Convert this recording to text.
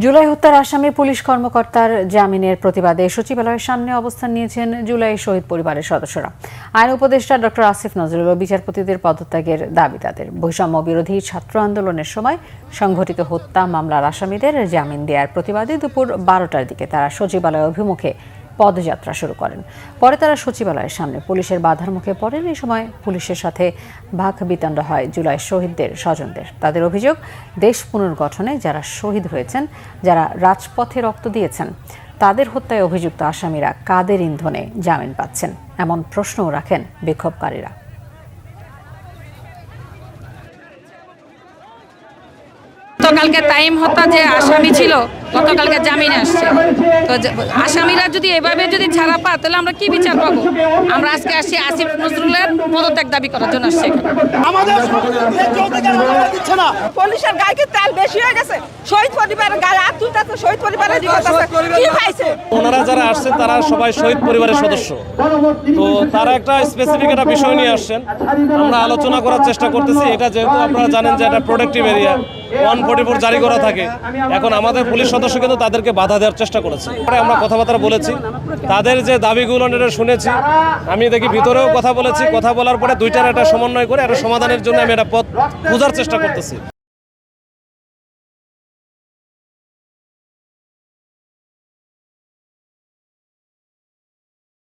জুলাই হত্যার আসামি পুলিশ কর্মকর্তার জামিনের প্রতিবাদে সচিবালয়ের সামনে অবস্থান নিয়েছেন জুলাই শহীদ পরিবারের সদস্যরা। আইন উপদেষ্টা ডক্টর আসিফ নজরুল ও বিচারপতিদের পদত্যাগের দাবি তাদের। বৈষম্য বিরোধী ছাত্র আন্দোলনের সময় সংঘটিত হত্যা মামলার আসামিদের জামিন দেওয়ার প্রতিবাদে দুপুর 12টার দিকে তারা সচিবালয় অভিমুখে পদযাত্রা শুরু করেন। পরে তারা সচিবালয়ের সামনে পুলিশের বাধার মুখে পড়েন। এই সময় পুলিশের সাথে বাক বিতণ্ড হয় জুলাই শহীদদের স্বজনদের। তাদের অভিযোগ, দেশ পুনর্গঠনে যারা শহীদ হয়েছেন, যারা রাজপথে রক্ত দিয়েছেন, তাদের হত্যায় অভিযুক্ত আসামিরা কাদের ইন্ধনে জামিন পাচ্ছেন, এমন প্রশ্নও রাখেন বিক্ষোভকারীরা। গতকালকে তাইম হত্যা যে আসামি ছিল গতকালকে জামিন আসছে। তো আসামিরা যদি এভাবে যদি ছাড়া পায় তাহলে আমরা কি বিচার পাবো? আমরা আজকে আসছি আসিফ নজরুলের পদত্যাগ দাবি করার জন্য আসছি। পুলিশের গায়ে তেল বেশি হয়ে গেছে, শহীদ পরিবারের গায়ে হাত তুলতেছে, শহীদ পরিবারের কি পাইছে? ওনারা যারা আসছেন তারা সবাই শহীদ পরিবারের সদস্য। তো তারা একটা স্পেসিফিক একটা বিষয় নিয়ে আসছেন, আমরা আলোচনা করার চেষ্টা করতেছি। এটা যেহেতু আপনারা জানেন যে এটা প্রোটেক্টিভ এরিয়া, 144 জারি করা থাকে। এখন আমাদের পুলিশ সদস্য কিন্তু তাদেরকে বাধা দেওয়ার চেষ্টা করেছে। আমরা কথাবার্তা বলেছি, তাদের যে দাবিগুলো এটা শুনেছি। আমি দেখি ভিতরেও কথা বলেছি। কথা বলার পরে দুইটার একটা সমন্বয় করে একটা সমাধানের জন্য আমি একটা পথ খোঁজার চেষ্টা করতেছি।